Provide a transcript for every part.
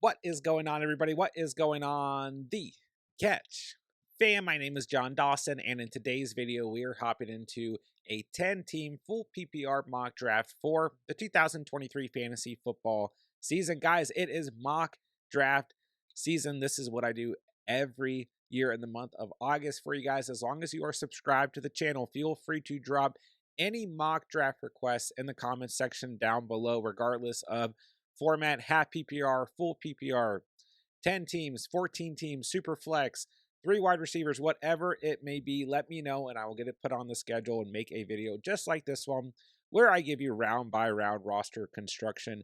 What is going on, everybody? What is going on? The Catch fam, my name is John Dawson, and in today's video, we are hopping into a 10-team full PPR mock draft for the 2023 fantasy football season. Guys, it is mock draft season. This is what I do every year in the month of August for you guys. As long as you are subscribed to the channel, feel free to drop any mock draft requests in the comments section down below, regardless of format, half PPR, full PPR, 10 teams, 14 teams, super flex, 3 wide receivers, whatever it may be. Let me know and I will get it put on the schedule and make a video just like this one where I give you round by round roster construction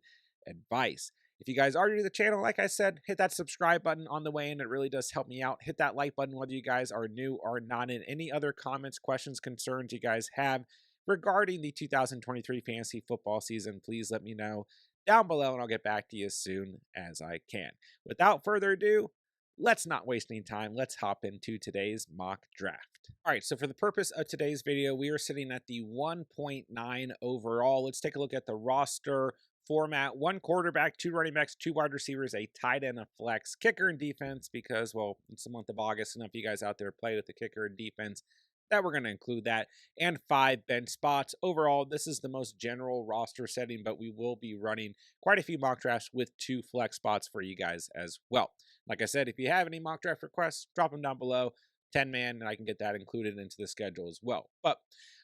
advice. If you guys are new to the channel, like I said, hit that subscribe button on the way in. It really does help me out. Hit that like button whether you guys are new or not. And any other comments, questions, concerns you guys have regarding the 2023 fantasy football season, please let me know down below and I'll get back to you as soon as I can. Without further ado, let's not waste any time. Let's hop into today's mock draft. All right, so for the purpose of today's video, we are sitting at the 1.9 overall. Let's take a look at the roster format. 1 quarterback, 2 running backs, 2 wide receivers, a tight end, a flex, kicker and defense, because, well, it's the month of August. Enough of you guys out there play with the kicker and defense that we're going to include that, and 5 bench spots. Overall, this is the most general roster setting, but we will be running quite a few mock drafts with 2 flex spots for you guys as well. Like I said, if you have any mock draft requests, drop them down below. 10-man, and I can get that included into the schedule as well. But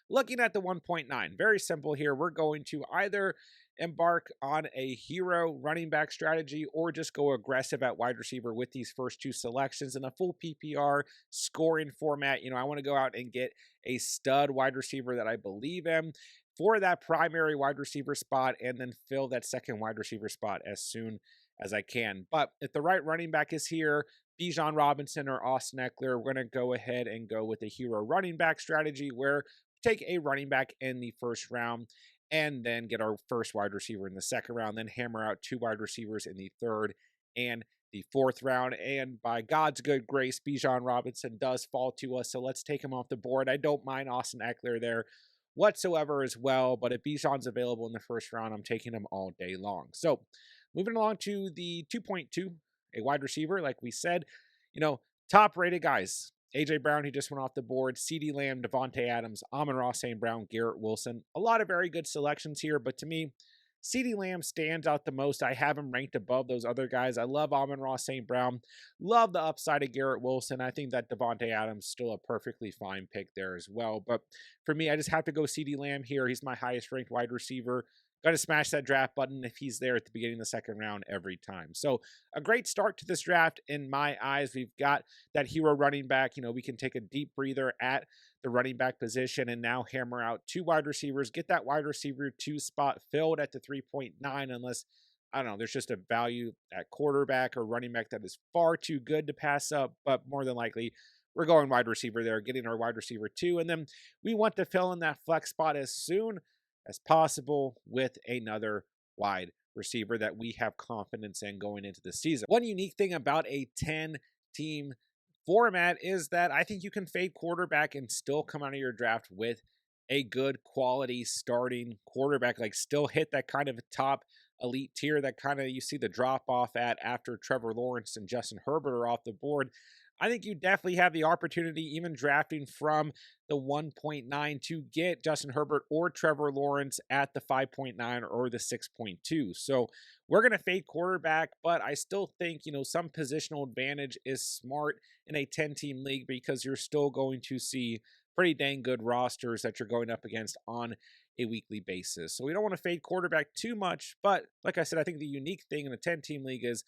looking at the 1.9, very simple here. We're going to either embark on a hero running back strategy or just go aggressive at wide receiver with these first 2 selections in a full PPR scoring format. I want to go out and get a stud wide receiver that I believe in for that primary wide receiver spot and then fill that second wide receiver spot as soon as I can. But if the right running back is here, Bijan Robinson or Austin Eckler, we're going to go ahead and go with a hero running back strategy where we take a running back in the first round and then get our first wide receiver in the second round, then hammer out 2 wide receivers in the third and the fourth round. And by God's good grace, Bijan Robinson does fall to us, so let's take him off the board. I don't mind Austin Eckler there whatsoever as well, but if Bijan's available in the first round, I'm taking him all day long. So moving along to the 2.2, a wide receiver, like we said, top rated guys. A.J. Brown, he just went off the board. CeeDee Lamb, Devontae Adams, Amon-Ra St. Brown, Garrett Wilson. A lot of very good selections here, but to me, CeeDee Lamb stands out the most. I have him ranked above those other guys. I love Amon-Ra St. Brown. Love the upside of Garrett Wilson. I think that Devontae Adams still a perfectly fine pick there as well. But for me, I just have to go CeeDee Lamb here. He's my highest ranked wide receiver. Got to smash that draft button if he's there at the beginning of the second round every time. So a great start to this draft in my eyes. We've got that hero running back. We can take a deep breather at the running back position and now hammer out 2 wide receivers, get that wide receiver 2 spot filled at the 3.9 unless, I don't know, there's just a value at quarterback or running back that is far too good to pass up, but more than likely we're going wide receiver there, getting our wide receiver 2, and then we want to fill in that flex spot as soon as possible with another wide receiver that we have confidence in going into the season. One unique thing about a 10-team format is that I think you can fade quarterback and still come out of your draft with a good quality starting quarterback, like still hit that kind of top elite tier that kind of you see the drop off at after Trevor Lawrence and Justin Herbert are off the board. I think you definitely have the opportunity, even drafting from the 1.9, to get Justin Herbert or Trevor Lawrence at the 5.9 or the 6.2. So we're going to fade quarterback, but I still think, some positional advantage is smart in a 10-team league because you're still going to see pretty dang good rosters that you're going up against on a weekly basis. So we don't want to fade quarterback too much, but like I said, I think the unique thing in a 10-team league is,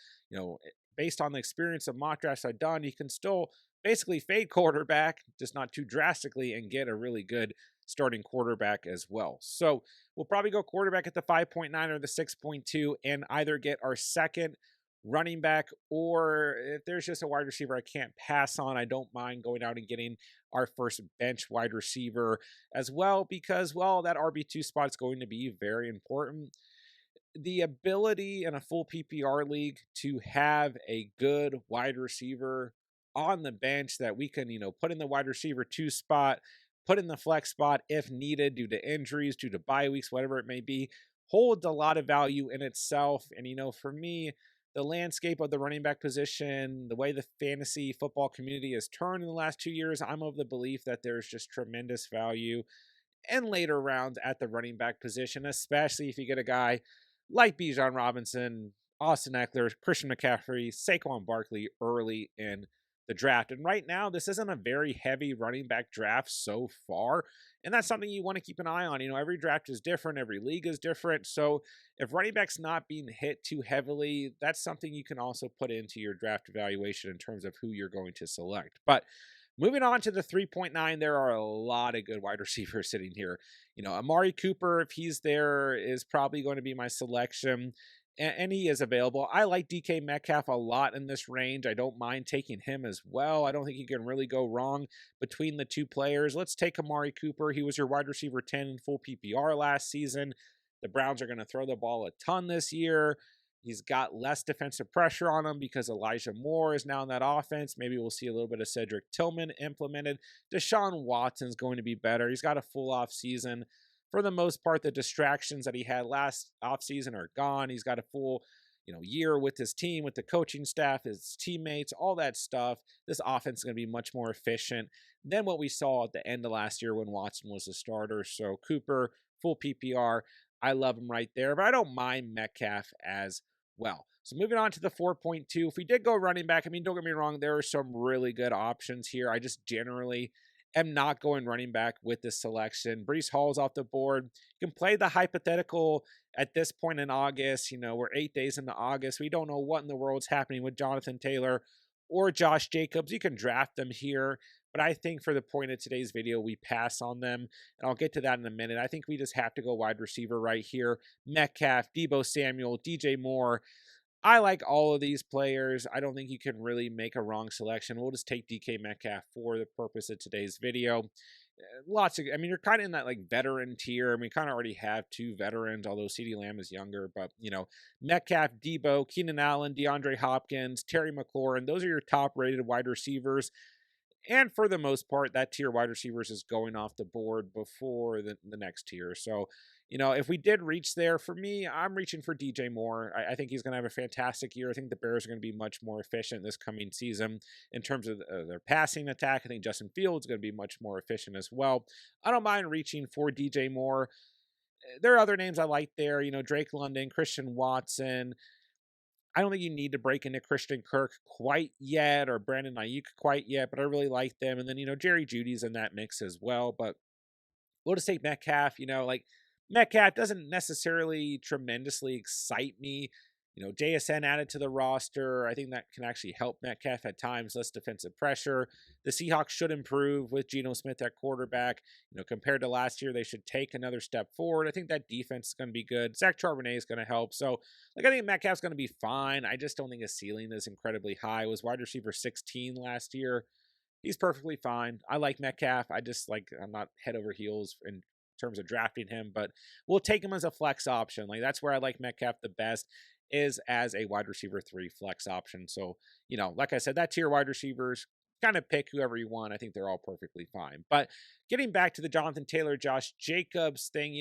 based on the experience of mock drafts I've done, you can still basically fade quarterback, just not too drastically, and get a really good starting quarterback as well. So we'll probably go quarterback at the 5.9 or the 6.2 and either get our second running back, or if there's just a wide receiver I can't pass on, I don't mind going out and getting our first bench wide receiver as well, because, well, that RB2 spot is going to be very important. The ability in a full PPR league to have a good wide receiver on the bench that we can, put in the wide receiver 2 spot, put in the flex spot if needed due to injuries, due to bye weeks, whatever it may be, holds a lot of value in itself. And, for me, the landscape of the running back position, the way the fantasy football community has turned in the last 2 years, I'm of the belief that there's just tremendous value in later rounds at the running back position, especially if you get a guy like Bijan Robinson, Austin Eckler, Christian McCaffrey, Saquon Barkley early in the draft. And right now, this isn't a very heavy running back draft so far. And that's something you want to keep an eye on. Every draft is different, every league is different. So if running back's not being hit too heavily, that's something you can also put into your draft evaluation in terms of who you're going to select. But moving on to the 3.9, there are a lot of good wide receivers sitting here. Amari Cooper, if he's there, is probably going to be my selection, and he is available. I like DK Metcalf a lot in this range. I don't mind taking him as well. I don't think you can really go wrong between the two players. Let's take Amari Cooper. He was your wide receiver 10 in full PPR last season. The Browns are going to throw the ball a ton this year. He's got less defensive pressure on him because Elijah Moore is now in that offense. Maybe we'll see a little bit of Cedric Tillman implemented. Deshaun Watson's going to be better. He's got a full off season. For the most part, the distractions that he had last offseason are gone. He's got a full, year with his team, with the coaching staff, his teammates, all that stuff. This offense is going to be much more efficient than what we saw at the end of last year when Watson was the starter. So Cooper, full PPR. I love him right there, but I don't mind Metcalf as well. So moving on to the 4.2, if we did go running back, don't get me wrong, there are some really good options here. I just generally am not going running back with this selection. Breece Hall's off the board. You can play the hypothetical at this point in August. We're 8 days into August. We don't know what in the world's happening with Jonathan Taylor or Josh Jacobs. You can draft them here, but I think for the point of today's video, we pass on them, and I'll get to that in a minute. I think we just have to go wide receiver right here. Metcalf, Deebo Samuel, DJ Moore. I like all of these players. I don't think you can really make a wrong selection. We'll just take DK Metcalf for the purpose of today's video. You're kind of in that veteran tier. We kind of already have two veterans, although CeeDee Lamb is younger. But, Metcalf, Debo, Keenan Allen, DeAndre Hopkins, Terry McLaurin, those are your top rated wide receivers. And for the most part, that tier wide receivers is going off the board before the next tier. So, if we did reach there, for me, I'm reaching for DJ Moore. I think he's going to have a fantastic year. I think the Bears are going to be much more efficient this coming season in terms of their passing attack. I think Justin Fields is going to be much more efficient as well. I don't mind reaching for DJ Moore. There are other names I like there, Drake London, Christian Watson. I don't think you need to break into Christian Kirk quite yet or Brandon Ayuk quite yet, but I really like them. And then, Jerry Judy's in that mix as well. But we'll just take Metcalf. Metcalf doesn't necessarily tremendously excite me. JSN added to the roster. I think that can actually help Metcalf at times, less defensive pressure. The Seahawks should improve with Geno Smith at quarterback. Compared to last year, they should take another step forward. I think that defense is going to be good. Zach Charbonnet is going to help. So, I think Metcalf's going to be fine. I just don't think his ceiling is incredibly high. It was wide receiver 16 last year. He's perfectly fine. I like Metcalf. I'm not head over heels in terms of drafting him, but we'll take him as a flex option. That's where I like Metcalf the best, is as a wide receiver 3 flex option. So, like I said, that tier wide receivers, kind of pick whoever you want. I think they're all perfectly fine. But getting back to the Jonathan Taylor, Josh Jacobs thing,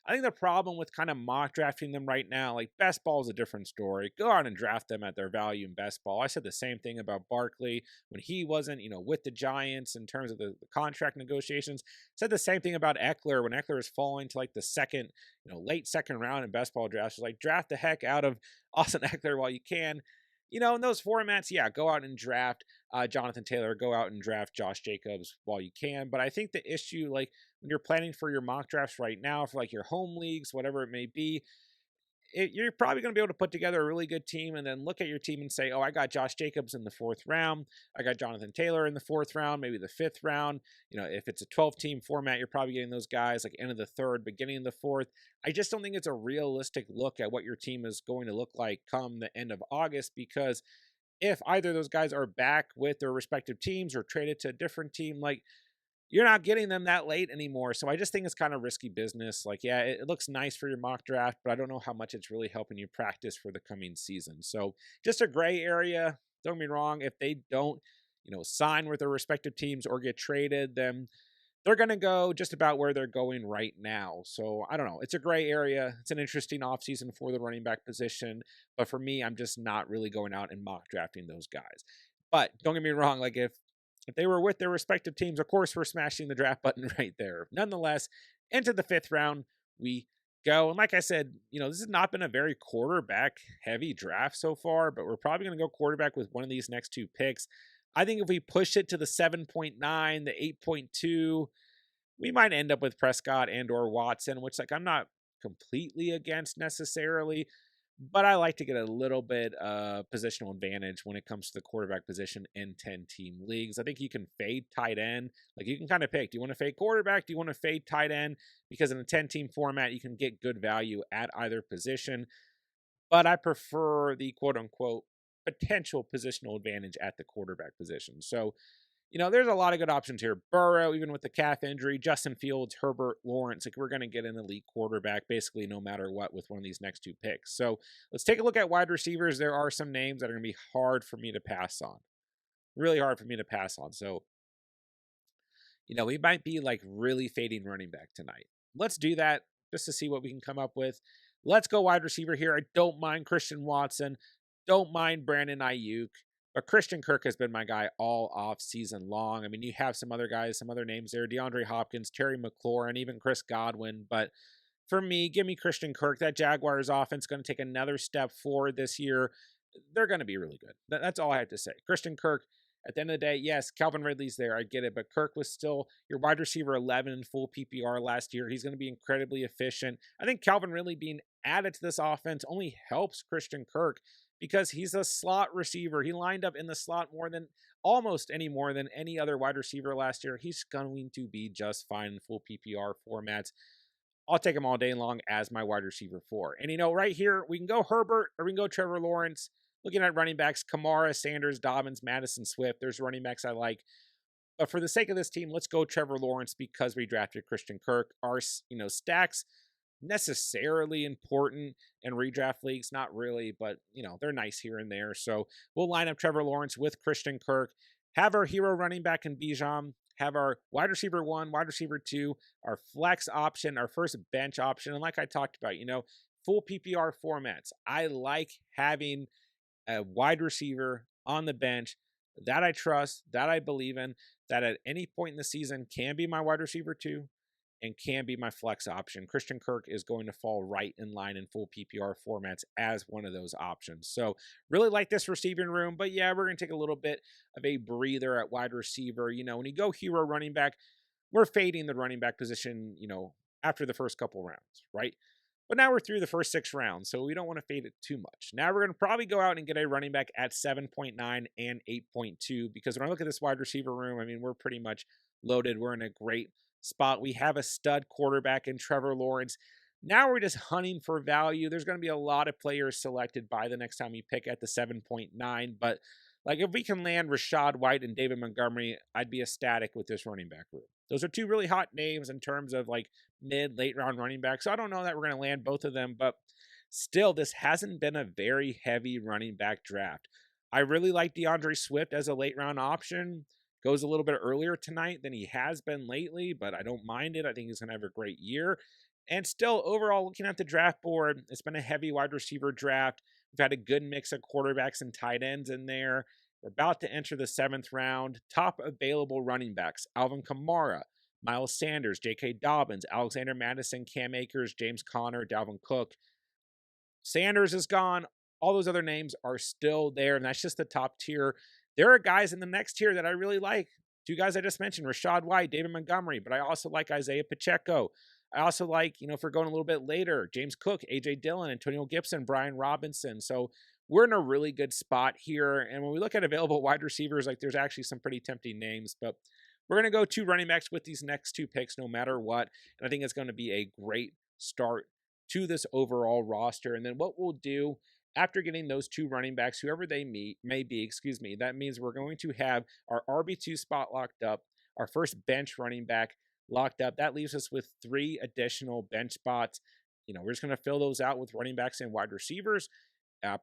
I think the problem with kind of mock drafting them right now, best ball is a different story. Go out and draft them at their value in best ball. I said the same thing about Barkley when he wasn't, with the Giants in terms of the contract negotiations. Said the same thing about Eckler when Eckler is falling to the second, late second round in best ball drafts. Draft the heck out of Austin Eckler while you can. In those formats, yeah, go out and draft Jonathan Taylor, go out and draft Josh Jacobs while you can. But I think the issue, when you're planning for your mock drafts right now, for your home leagues, whatever it may be, you're probably going to be able to put together a really good team and then look at your team and say, oh, I got Josh Jacobs in the 4th round. I got Jonathan Taylor in the 4th round, maybe the 5th round. If it's a 12-team format, you're probably getting those guys end of the 3rd, beginning of the 4th. I just don't think it's a realistic look at what your team is going to look like come the end of August, because if either of those guys are back with their respective teams or traded to a different team, you're not getting them that late anymore. So I just think it's kind of risky business. Yeah, it looks nice for your mock draft, but I don't know how much it's really helping you practice for the coming season. So just a gray area. Don't get me wrong. If they don't, sign with their respective teams or get traded, then they're going to go just about where they're going right now. So I don't know. It's a gray area. It's an interesting offseason for the running back position. But for me, I'm just not really going out and mock drafting those guys. But don't get me wrong. Like if they were with their respective teams, of course, we're smashing the draft button right there. Nonetheless, into the 5th round, we go. And like I said, this has not been a very quarterback heavy draft so far, but we're probably going to go quarterback with one of these next 2 picks. I think if we push it to the 7.9, the 8.2, we might end up with Prescott and or Watson, which like I'm not completely against necessarily, but I like to get a little bit positional advantage when it comes to the quarterback position in 10-team leagues. I think you can fade tight end. Like you can kind of pick, do you want to fade quarterback? Do you want to fade tight end? Because in a 10-team format, you can get good value at either position. But I prefer the quote unquote potential positional advantage at the quarterback position. So, there's a lot of good options here. Burrow, even with the calf injury, Justin Fields, Herbert, Lawrence. Like we're going to get an elite quarterback basically no matter what with one of these next 2 picks. So let's take a look at wide receivers. There are some names that are going to be hard for me to pass on. Really hard for me to pass on. So, we might be like really fading running back tonight. Let's do that just to see what we can come up with. Let's go wide receiver here. I don't mind Christian Watson. Don't mind Brandon Ayuk. But Christian Kirk has been my guy all off season long. I mean, you have some other guys, some other names there. DeAndre Hopkins, Terry McLaurin, even Chris Godwin. But for me, give me Christian Kirk. That Jaguars offense is going to take another step forward this year. They're going to be really good. That's all I have to say. Christian Kirk, at the end of the day, yes, Calvin Ridley's there. I get it. But Kirk was still your wide receiver 11 in full PPR last year. He's going to be incredibly efficient. I think Calvin Ridley being added to this offense only helps Christian Kirk because he's a slot receiver. He lined up in the slot almost any more than any other wide receiver last year. He's going to be just fine in full PPR formats. I'll take him all day long as my wide receiver 4. And right here, we can go Herbert or we can go Trevor Lawrence. Looking at running backs, Kamara, Sanders, Dobbins, Madison, Swift. There's running backs I like. But for the sake of this team, let's go Trevor Lawrence because we drafted Christian Kirk. Our, stacks necessarily important in redraft leagues, not really, but they're nice here and there. So we'll line up Trevor Lawrence with Christian Kirk, have our hero running back in Bijan, have our wide receiver 1, wide receiver 2, our flex option, our first bench option. And like I talked about, full PPR formats. I like having a wide receiver on the bench that I trust, that I believe in, that at any point in the season can be my wide receiver 2 and can be my flex option. Christian Kirk is going to fall right in line in full PPR formats as one of those options. So really like this receiving room, but yeah, we're going to take a little bit of a breather at wide receiver. When you go hero running back, we're fading the running back position, after the first couple rounds, right? But now we're through the first 6 rounds, so we don't want to fade it too much. Now we're going to probably go out and get a running back at 7.9 and 8.2 because when I look at this wide receiver room, I mean, we're pretty much loaded. We're in a great spot. We have a stud quarterback in Trevor Lawrence. Now we're just hunting for value. There's going to be a lot of players selected by the next time we pick at the 7.9, but like if we can land Rashad White and David Montgomery, I'd be ecstatic with this running back room. Those are 2 really hot names in terms of like late round running backs. So I don't know that we're going to land both of them, but still, this hasn't been a very heavy running back draft. I really like DeAndre Swift as a late round option. Goes a little bit earlier tonight than he has been lately, but I don't mind it. I think he's going to have a great year. And still, overall, looking at the draft board, it's been a heavy wide receiver draft. We've had a good mix of quarterbacks and tight ends in there. We're about to enter the 7th round. Top available running backs: Alvin Kamara, Miles Sanders, J.K. Dobbins, Alexander Madison, Cam Akers, James Conner, Dalvin Cook. Sanders is gone. All those other names are still there, and that's just the top tier. There are guys in the next tier that I really like. 2 guys I just mentioned, Rashad White, David Montgomery, but I also like Isaiah Pacheco. I also like, if we're going a little bit later, James Cook, A.J. Dillon, Antonio Gibson, Brian Robinson. So we're in a really good spot here. And when we look at available wide receivers, like there's actually some pretty tempting names, but we're going to go 2 running backs with these next 2 picks no matter what. And I think it's going to be a great start to this overall roster. And then what we'll do after getting those 2 running backs, whoever they may be, that means we're going to have our RB2 spot locked up, our first bench running back locked up. That leaves us with 3 additional bench spots. We're just going to fill those out with running backs and wide receivers.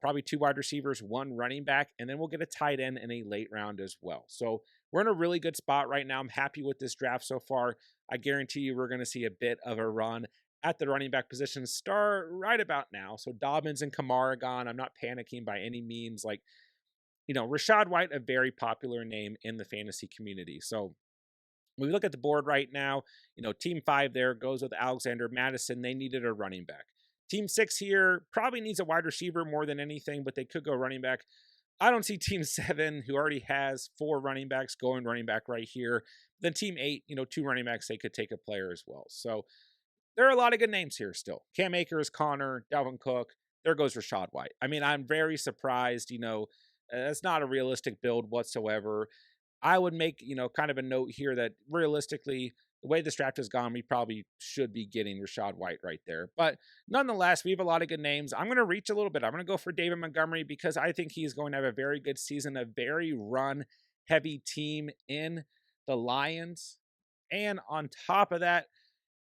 probably 2 wide receivers, 1 running back, and then we'll get a tight end in a late round as well. So we're in a really good spot right now. I'm happy with this draft so far. I guarantee you we're going to see a bit of a run at the running back position start right about now. So Dobbins and Kamara gone. I'm not panicking by any means. Like, Rashad White, a very popular name in the fantasy community. So when we look at the board right now, team 5 there goes with Alexander Madison. They needed a running back. Team 6 here probably needs a wide receiver more than anything, but they could go running back. I don't see team 7, who already has 4 running backs, going running back right here. Then team 8, 2 running backs, they could take a player as well. So there are a lot of good names here still. Cam Akers, Connor, Dalvin Cook. There goes Rashad White. I mean, I'm very surprised. It's not a realistic build whatsoever. I would make, kind of a note here that realistically, the way this draft has gone, we probably should be getting Rashad White right there. But nonetheless, we have a lot of good names. I'm going to reach a little bit. I'm going to go for David Montgomery because I think he's going to have a very good season, a very run-heavy team in the Lions. And on top of that,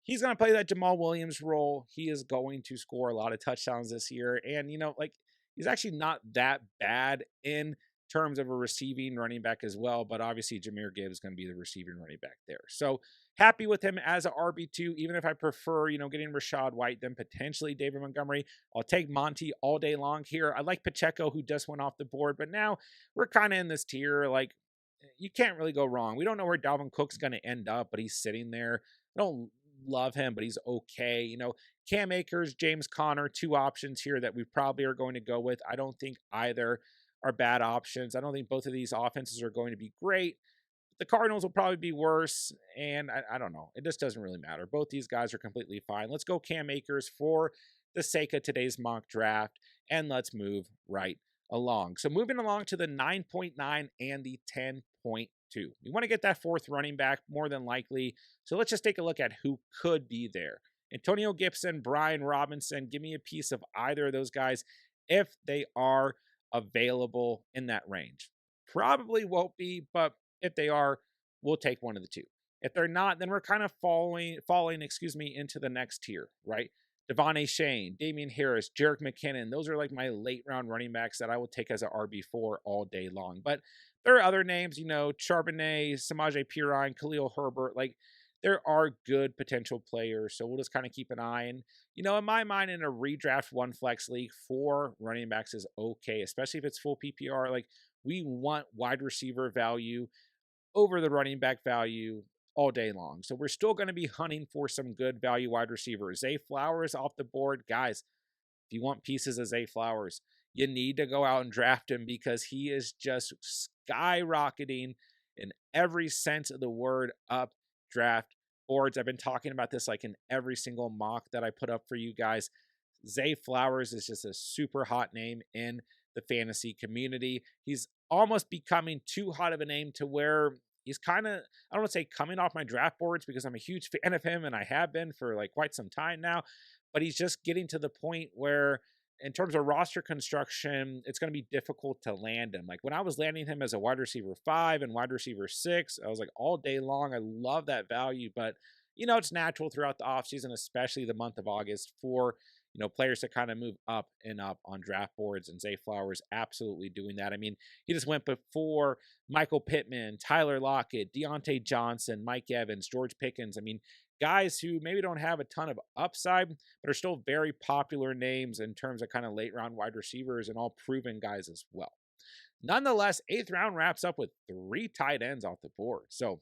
he's going to play that Jamal Williams role. He is going to score a lot of touchdowns this year. And, he's actually not that bad in terms of a receiving running back as well. But obviously, Jahmyr Gibbs is going to be the receiving running back there. So happy with him as a RB2, even if I prefer, getting Rashad White than potentially David Montgomery. I'll take Monty all day long here. I like Pacheco, who just went off the board. But now we're kind of in this tier. Like, you can't really go wrong. We don't know where Dalvin Cook's going to end up, but he's sitting there. I don't love him, but he's okay. Cam Akers, James Conner, 2 options here that we probably are going to go with. I don't think either are bad options. I don't think both of these offenses are going to be great. The Cardinals will probably be worse, and I don't know. It just doesn't really matter. Both these guys are completely fine. Let's go Cam Akers for the sake of today's mock draft, and let's move right along. So moving along to the 9.9 and the 10.2. We want to get that 4th running back more than likely. So let's just take a look at who could be there. Antonio Gibson, Brian Robinson. Give me a piece of either of those guys if they are available in that range. Probably won't be, but if they are, we'll take one of the 2. If they're not, then we're kind of falling, into the next tier, right? Devon A. Shane, Damian Harris, Jerick McKinnon. Those are like my late round running backs that I will take as a RB4 all day long. But there are other names, Charbonnet, Samaje Perine, Khalil Herbert. Like, there are good potential players. So we'll just kind of keep an eye. And, in my mind, in a redraft 1 flex league, 4 running backs is okay, especially if it's full PPR. Like, we want wide receiver value over the running back value all day long. So we're still going to be hunting for some good value wide receivers. Zay Flowers off the board. Guys, if you want pieces of Zay Flowers, you need to go out and draft him because he is just skyrocketing in every sense of the word up draft boards. I've been talking about this like in every single mock that I put up for you guys. Zay Flowers is just a super hot name in the fantasy community. He's almost becoming too hot of a name to where he's kind of, I don't want to say coming off my draft boards because I'm a huge fan of him and I have been for like quite some time now, but he's just getting to the point where in terms of roster construction, it's going to be difficult to land him. Like when I was landing him as a wide receiver 5 and wide receiver 6, I was like all day long. I love that value, but it's natural throughout the offseason, especially the month of August for, players to kind of move up and up on draft boards, and Zay Flowers absolutely doing that. I mean, he just went before Michael Pittman, Tyler Lockett, Deontay Johnson, Mike Evans, George Pickens. I mean, guys who maybe don't have a ton of upside, but are still very popular names in terms of kind of late round wide receivers and all proven guys as well. Nonetheless, 8th round wraps up with 3 tight ends off the board. So,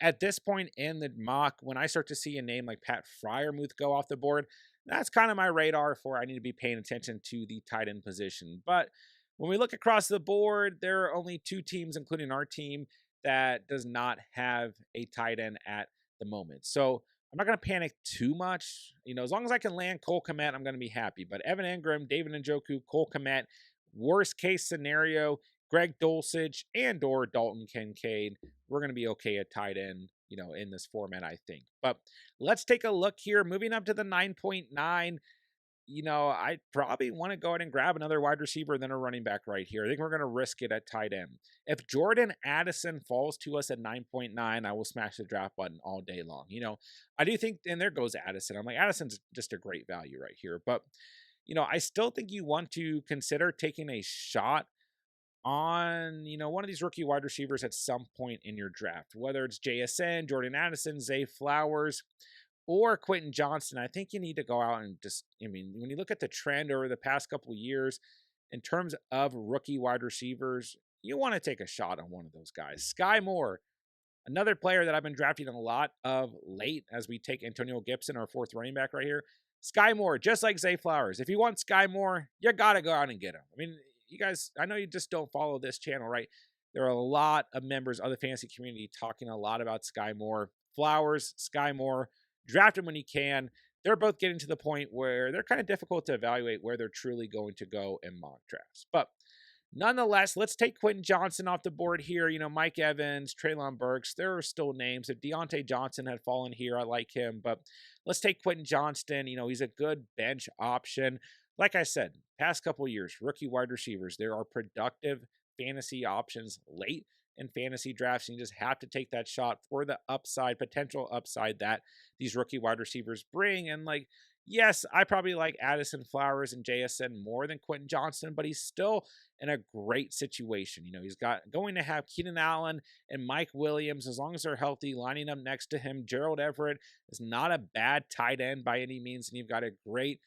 at this point in the mock, when I start to see a name like Pat Fryermuth go off the board, that's kind of my radar for I need to be paying attention to the tight end position. But when we look across the board, there are only 2 teams, including our team, that does not have a tight end at the moment. So I'm not going to panic too much. As long as I can land Cole Kmet, I'm going to be happy. But Evan Ingram, David Njoku, Cole Kmet, worst case scenario, Greg Dulcich and or Dalton Kincaid, we're going to be okay at tight end, in this format, I think. But let's take a look here. Moving up to the 9.9, I probably want to go ahead and grab another wide receiver than a running back right here. I think we're going to risk it at tight end. If Jordan Addison falls to us at 9.9, I will smash the draft button all day long. I do think, and there goes Addison. I'm like, Addison's just a great value right here. But I still think you want to consider taking a shot on, one of these rookie wide receivers at some point in your draft, whether it's JSN, Jordan Addison, Zay Flowers, or Quentin Johnston. I think you need to go out and just, when you look at the trend over the past couple of years in terms of rookie wide receivers, you want to take a shot on one of those guys. Sky Moore, another player that I've been drafting a lot of late as we take Antonio Gibson, our fourth running back right here. Sky Moore, just like Zay Flowers. If you want Sky Moore, you got to go out and get him. You guys, I know you just don't follow this channel, right? There are a lot of members of the fantasy community talking a lot about Sky Moore. Flowers, Sky Moore, draft him when you can. They're both getting to the point where they're kind of difficult to evaluate where they're truly going to go in mock drafts. But nonetheless, let's take Quentin Johnston off the board here. Mike Evans, Treylon Burks, there are still names. If Deontay Johnson had fallen here, I like him. But let's take Quentin Johnston. He's a good bench option. Like I said, past couple of years, rookie wide receivers, there are productive fantasy options late in fantasy drafts. And you just have to take that shot for the upside, potential upside that these rookie wide receivers bring. And yes, I probably like Addison Flowers and JSN more than Quentin Johnston, but he's still in a great situation. He's going to have Keenan Allen and Mike Williams, as long as they're healthy, lining up next to him. Gerald Everett is not a bad tight end by any means, and you've got a great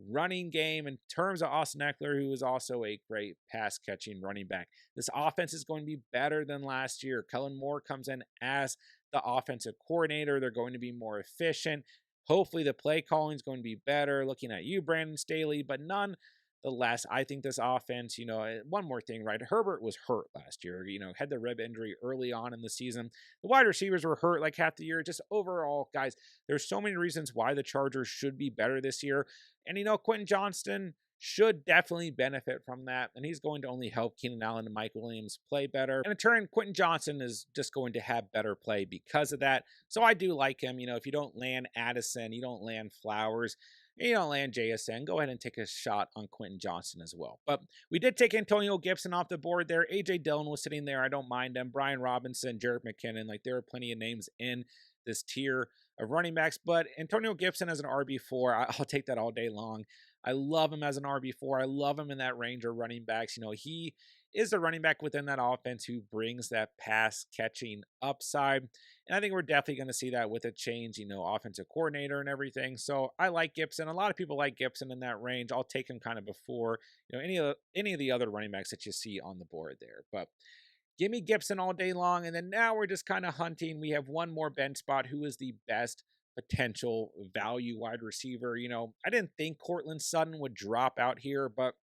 running game in terms of Austin Eckler, who is also a great pass catching running back. This offense is going to be better than last year. Kellen Moore comes in as the offensive coordinator. They're going to be more efficient. Hopefully the play calling is going to be better. Looking at you, Brandon Staley, but nonetheless, I think this offense, one more thing, right? Herbert was hurt last year, had the rib injury early on in the season. The wide receivers were hurt like half the year. Just overall, guys, there's so many reasons why the Chargers should be better this year. And, Quentin Johnston should definitely benefit from that. And he's going to only help Keenan Allen and Mike Williams play better. And in turn, Quentin Johnston is just going to have better play because of that. So I do like him. If you don't land Addison, you don't land Flowers, you don't land JSN, go ahead and take a shot on Quentin Johnston as well. But we did take Antonio Gibson off the board there. A.J. Dillon was sitting there. I don't mind him. Brian Robinson, Jared McKinnon. There are plenty of names in this tier of running backs. But Antonio Gibson as an RB4, I'll take that all day long. I love him as an RB4. I love him in that range of running backs. He is the running back within that offense who brings that pass catching upside. And I think we're definitely going to see that with a change, offensive coordinator and everything. So I like Gibson. A lot of people like Gibson in that range. I'll take him kind of before, any of the other running backs that you see on the board there. But give me Gibson all day long. And then now we're just kind of hunting. We have one more bench spot. Who is the best potential value wide receiver? I didn't think Courtland Sutton would drop out here, but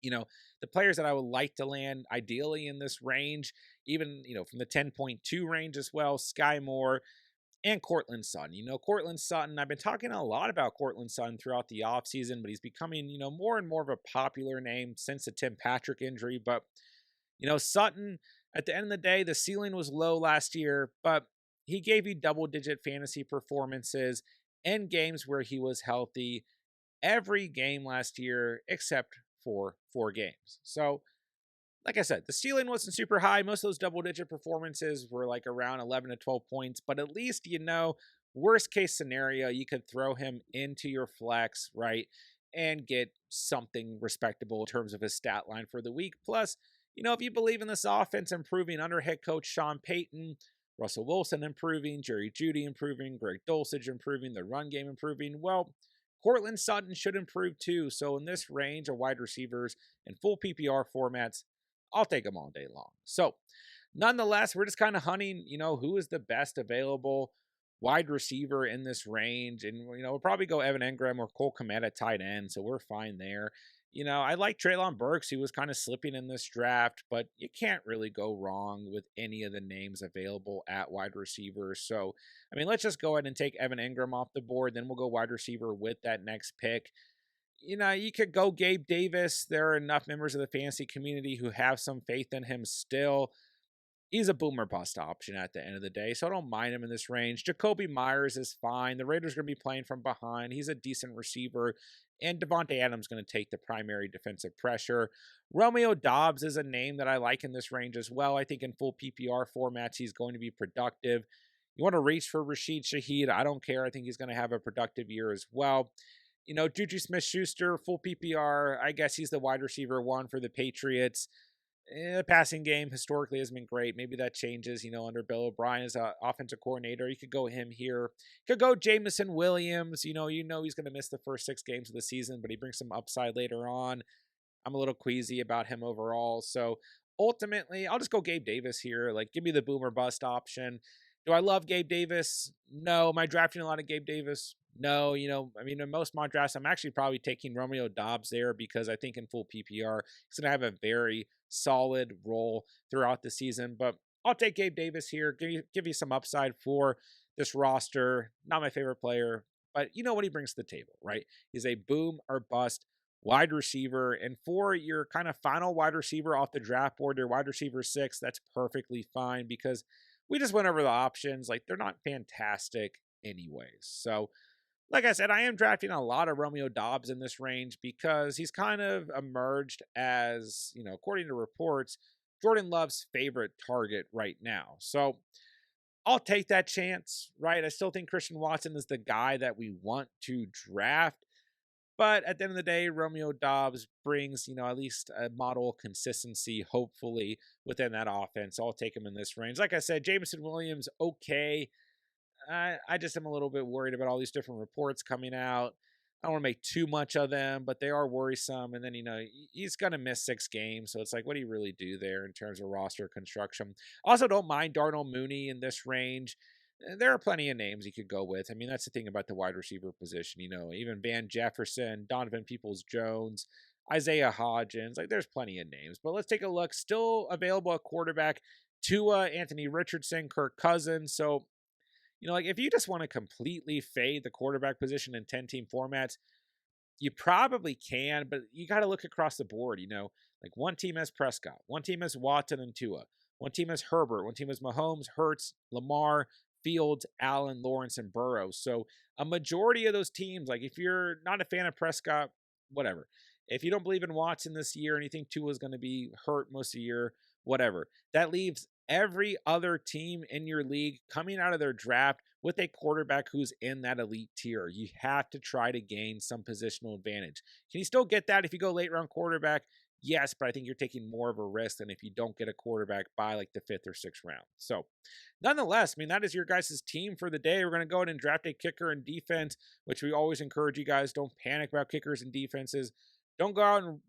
the players that I would like to land ideally in this range, even, from the 10.2 range as well, Sky Moore and Courtland Sutton. Courtland Sutton, I've been talking a lot about Courtland Sutton throughout the offseason, but he's becoming, more and more of a popular name since the Tim Patrick injury. But, Sutton, at the end of the day, the ceiling was low last year, but he gave you double-digit fantasy performances in games where he was healthy every game last year except for 4 games. So, like I said, the ceiling wasn't super high. Most of those double-digit performances were around 11 to 12 points, but at least, worst case scenario, you could throw him into your flex, right, and get something respectable in terms of his stat line for the week. Plus, if you believe in this offense improving under head coach Sean Payton, Russell Wilson improving, Jerry Jeudy improving, Greg Dulcich improving, the run game improving, well, Courtland Sutton should improve too. So in this range of wide receivers in full PPR formats, I'll take them all day long. So nonetheless, we're just kind of hunting, who is the best available wide receiver in this range. And, we'll probably go Evan Engram or Cole Kmet at tight end. So we're fine there. I like Treylon Burks. He was kind of slipping in this draft, but you can't really go wrong with any of the names available at wide receiver. So, let's just go ahead and take Evan Engram off the board. Then we'll go wide receiver with that next pick. You could go Gabe Davis. There are enough members of the fantasy community who have some faith in him still. He's a boomer bust option at the end of the day, so I don't mind him in this range. Jacoby Myers is fine. The Raiders are going to be playing from behind. He's a decent receiver, and Devontae Adams is going to take the primary defensive pressure. Romeo Doubs is a name that I like in this range as well. I think in full PPR formats, he's going to be productive. You want to reach for Rashid Shaheed? I don't care. I think he's going to have a productive year as well. Juju Smith-Schuster, full PPR. I guess he's the wide receiver one for the Patriots. The passing game historically has been great. Maybe that changes, under Bill O'Brien as an offensive coordinator. You could go him here. You could go Jamison Williams. He's going to miss the first 6 games of the season, but he brings some upside later on. I'm a little queasy about him overall. So ultimately, I'll just go Gabe Davis here. Like, give me the boomer bust option. Do I love Gabe Davis? No. Am I drafting a lot of Gabe Davis? No. In most mock drafts, I'm actually probably taking Romeo Doubs there because I think in full PPR, he's going to have a very solid role throughout the season. But I'll take Gabe Davis here. Give you some upside for this roster. Not my favorite player, but you know what he brings to the table, right? He's a boom or bust wide receiver. And for your kind of final wide receiver off the draft board, your wide receiver 6, that's perfectly fine because we just went over the options. Like, they're not fantastic anyways. So, like I said, I am drafting a lot of Romeo Doubs in this range because he's kind of emerged as, according to reports, Jordan Love's favorite target right now. So I'll take that chance, right? I still think Christian Watson is the guy that we want to draft. But at the end of the day, Romeo Doubs brings, at least a model consistency, hopefully, within that offense. So I'll take him in this range. Like I said, Jameson Williams, okay. I just am a little bit worried about all these different reports coming out. I don't want to make too much of them, but they are worrisome. And then, he's going to miss 6 games. So it's like, what do you really do there in terms of roster construction? Also, don't mind Darnell Mooney in this range. There are plenty of names you could go with. I mean, that's the thing about the wide receiver position. Even Van Jefferson, Donovan Peoples-Jones, Isaiah Hodgins. Like, there's plenty of names. But let's take a look. Still available at quarterback, Tua, Anthony Richardson, Kirk Cousins. So, if you just want to completely fade the quarterback position in 10-team formats, you probably can, but you got to look across the board. Like, one team has Prescott, one team has Watson and Tua, one team has Herbert, one team has Mahomes, Hurts, Lamar, Fields, Allen, Lawrence, and Burrow. So a majority of those teams, like, if you're not a fan of Prescott, whatever. If you don't believe in Watson this year and you think Tua is going to be hurt most of the year, whatever. That leaves every other team in your league coming out of their draft with a quarterback who's in that elite tier. You have to try to gain some positional advantage. Can you still get that if you go late round quarterback? Yes, but I think you're taking more of a risk than if you don't get a quarterback by like the 5th or 6th round. So, nonetheless, that is your guys' team for the day. We're going to go ahead and draft a kicker and defense, which we always encourage you guys. Don't panic about kickers and defenses. Don't go out and,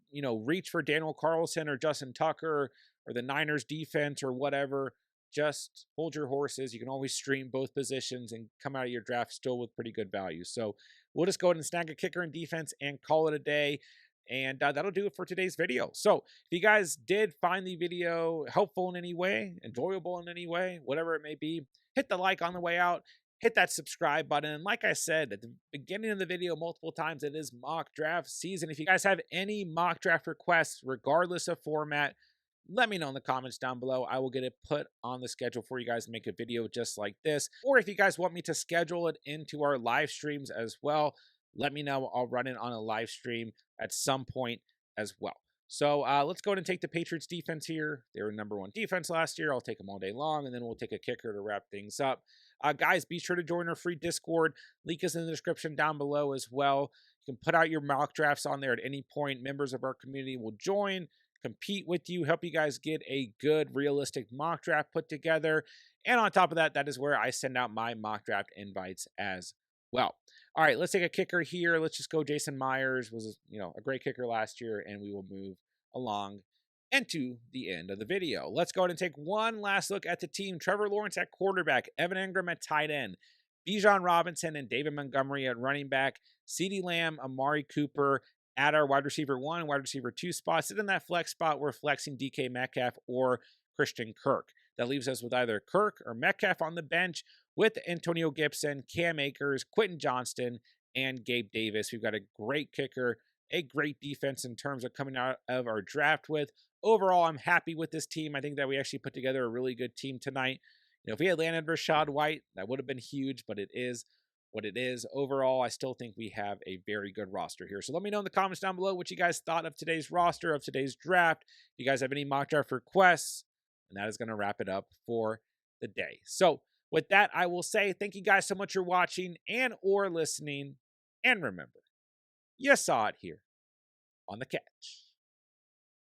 reach for Daniel Carlson or Justin Tucker or the Niners defense or whatever. Just hold your horses. You can always stream both positions and come out of your draft still with pretty good value. So we'll just go ahead and snag a kicker and defense and call it a day. And that'll do it for today's video. So if you guys did find the video helpful in any way, enjoyable in any way, whatever it may be, hit the like on the way out. Hit that subscribe button. And like I said at the beginning of the video multiple times, it is mock draft season. If you guys have any mock draft requests, regardless of format, let me know in the comments down below. I will get it put on the schedule for you guys to make a video just like this. Or if you guys want me to schedule it into our live streams as well, let me know. I'll run it on a live stream at some point as well. So let's go ahead and take the Patriots defense here. They were #1 defense last year. I'll take them all day long, and then we'll take a kicker to wrap things up. Guys, be sure to join our free Discord. Link is in the description down below as well. You can put out your mock drafts on there at any point. Members of our community will join, compete with you, help you guys get a good, realistic mock draft put together. And on top of that, that is where I send out my mock draft invites as well. All right, let's take a kicker here. Let's just go Jason Myers. Was a great kicker last year, and we will move along into the end of the video. Let's go ahead and take one last look at the team. Trevor Lawrence at quarterback, Evan Engram at tight end, Bijan Robinson and David Montgomery at running back, CeeDee Lamb, Amari Cooper at our wide receiver 1 and wide receiver 2 spots. And in that flex spot, we're flexing DK Metcalf or Christian Kirk. That leaves us with either Kirk or Metcalf on the bench with Antonio Gibson, Cam Akers, Quentin Johnston, and Gabe Davis. We've got a great kicker, a great defense in terms of coming out of our draft with. Overall, I'm happy with this team. I think that we actually put together a really good team tonight. If we had landed Rachaad White, that would have been huge, but it is what it is. Overall, I still think we have a very good roster here. So let me know in the comments down below what you guys thought of today's roster, of today's draft. If you guys have any mock draft requests, and that is going to wrap it up for the day. So with that, I will say thank you guys so much for watching and or listening. And remember, You saw it here on the catch.